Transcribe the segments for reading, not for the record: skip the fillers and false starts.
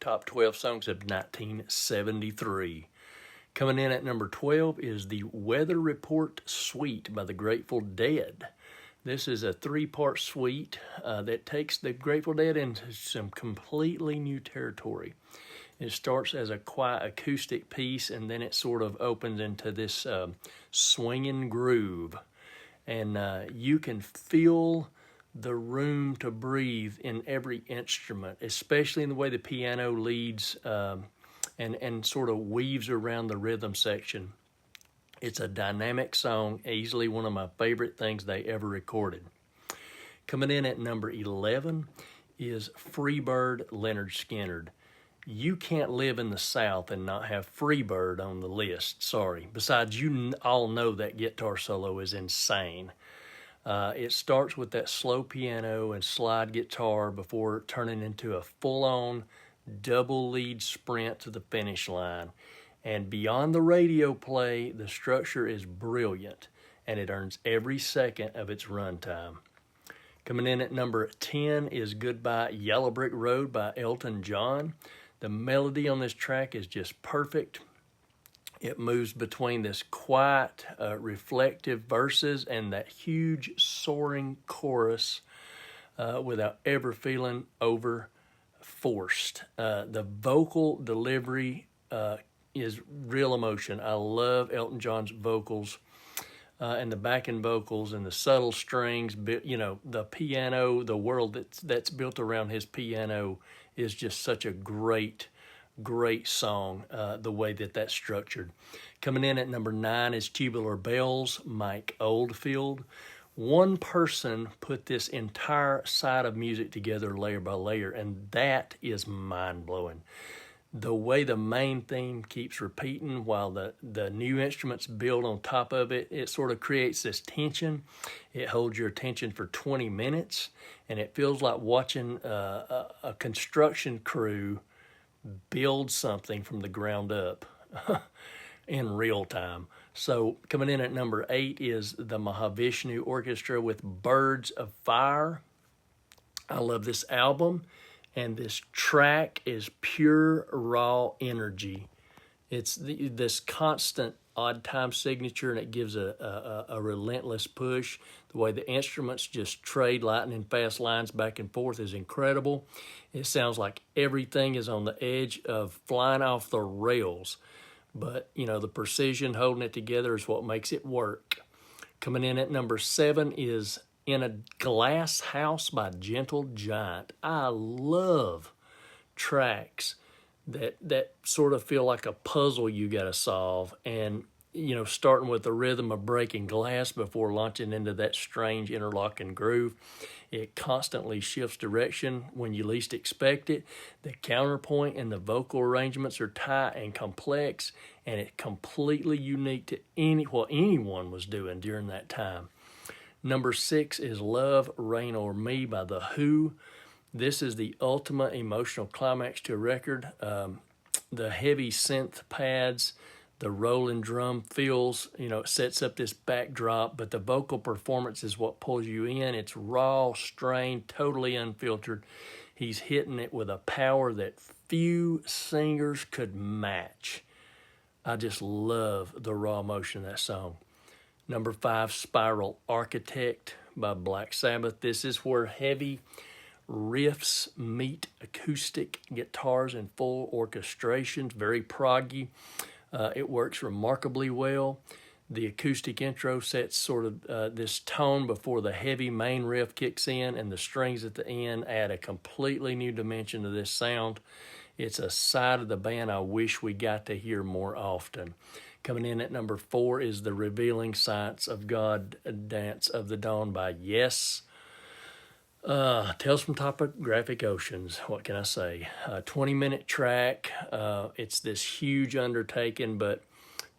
top 12 songs of 1973. Coming in at number 12 is the Weather Report Suite by the Grateful Dead. This is a three-part suite that takes the Grateful Dead into some completely new territory. It starts as a quiet acoustic piece, and then it sort of opens into this swinging groove. And you can feel the room to breathe in every instrument, especially in the way the piano leads and sort of weaves around the rhythm section. It's a dynamic song, easily one of my favorite things they ever recorded. Coming in at number 11 is Freebird, Lynyrd Skynyrd. You can't live in the South and not have Freebird on the list, sorry. Besides, you all know that guitar solo is insane. It starts with that slow piano and slide guitar before turning into a full-on double lead sprint to the finish line. And beyond the radio play, the structure is brilliant, and it earns every second of its runtime. Coming in at number 10 is Goodbye Yellow Brick Road by Elton John. The melody on this track is just perfect. It moves between this quiet, reflective verses and that huge, soaring chorus without ever feeling over-forced. The vocal delivery is real emotion. I love Elton John's vocals and the backing vocals and the subtle strings. You know, the piano, the world that's built around his piano is just such a great song, the way that's structured. Coming in at number 9 is Tubular Bells, Mike Oldfield. One person put this entire side of music together layer by layer, and that is mind-blowing. The way the main theme keeps repeating while the new instruments build on top of it, it sort of creates this tension. It holds your attention for 20 minutes, and it feels like watching a construction crew build something from the ground up in real time. So coming in at number 8 is the Mahavishnu Orchestra with Birds of Fire. I love this album, and this track is pure raw energy. It's this constant odd time signature, and it gives a relentless push. The way the instruments just trade lightning fast lines back and forth is incredible. It sounds like everything is on the edge of flying off the rails. But, you know, the precision holding it together is what makes it work. Coming in at number 7 is In a Glass House by Gentle Giant. I love tracks that sort of feel like a puzzle you got to solve, and you know, starting with the rhythm of breaking glass before launching into that strange interlocking groove. It constantly shifts direction when you least expect it. The counterpoint and the vocal arrangements are tight and complex, and it's completely unique to what anyone was doing during that time. Number 6 is Love, Rain or Me by The Who. This is the ultimate emotional climax to a record. The heavy synth pads, the rolling drum feels, you know, it sets up this backdrop, but the vocal performance is what pulls you in. It's raw, strained, totally unfiltered. He's hitting it with a power that few singers could match. I just love the raw emotion of that song. Number 5, Spiral Architect by Black Sabbath. This is where heavy riffs meet acoustic guitars and full orchestrations, very proggy. It works remarkably well. The acoustic intro sets sort of this tone before the heavy main riff kicks in, and the strings at the end add a completely new dimension to this sound. It's a side of the band I wish we got to hear more often. Coming in at number 4 is the Revealing Science of God, Dance of the Dawn by Yes. Tales from Topographic Oceans, what can I say? 20-minute track. It's this huge undertaking, but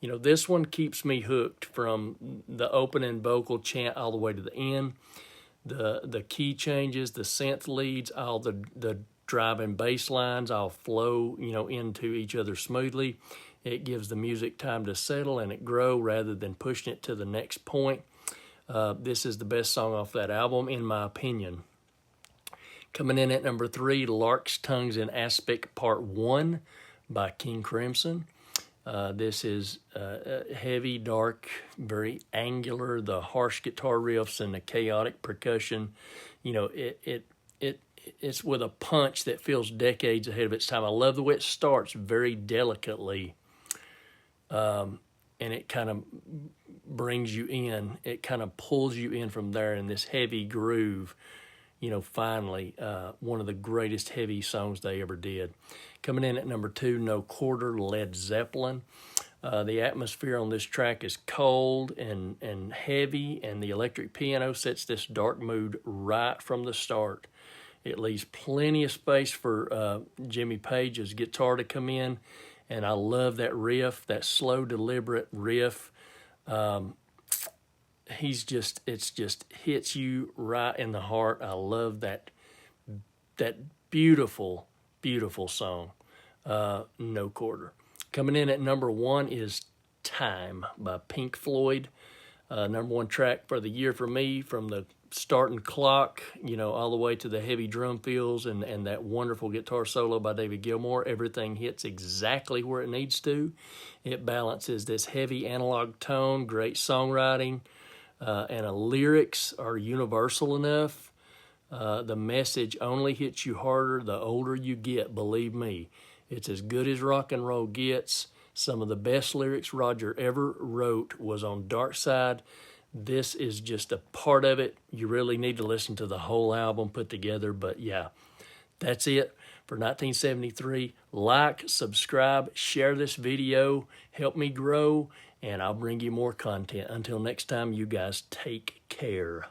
you know, this one keeps me hooked from the opening vocal chant all the way to the end. The key changes, the synth leads, all the driving bass lines all flow, you know, into each other smoothly. It gives the music time to settle and it grow rather than pushing it to the next point. This is the best song off that album, in my opinion. Coming in at number 3, Lark's Tongues in Aspic Part 1 by King Crimson. This is heavy, dark, very angular. The harsh guitar riffs and the chaotic percussion, you know, it's with a punch that feels decades ahead of its time. I love the way it starts very delicately, and it kind of brings you in. It kind of pulls you in from there in this heavy groove. You know, finally, one of the greatest heavy songs they ever did. Coming in at number 2, No Quarter, Led Zeppelin. The atmosphere on this track is cold and heavy, and the electric piano sets this dark mood right from the start. It leaves plenty of space for Jimmy Page's guitar to come in, and I love that riff, that slow, deliberate riff. It just hits you right in the heart. I love that beautiful, beautiful song, No Quarter. Coming in at number 1 is Time by Pink Floyd. Number 1 track for the year for me, from the starting clock, you know, all the way to the heavy drum fills and that wonderful guitar solo by David Gilmour. Everything hits exactly where it needs to. It balances this heavy analog tone, great songwriting, and the lyrics are universal enough. The message only hits you harder the older you get, believe me. It's as good as rock and roll gets. Some of the best lyrics Roger ever wrote was on Dark Side. This is just a part of it. You really need to listen to the whole album put together. But yeah, that's it for 1973. Like, subscribe, share this video, help me grow, and I'll bring you more content. Until next time, you guys take care.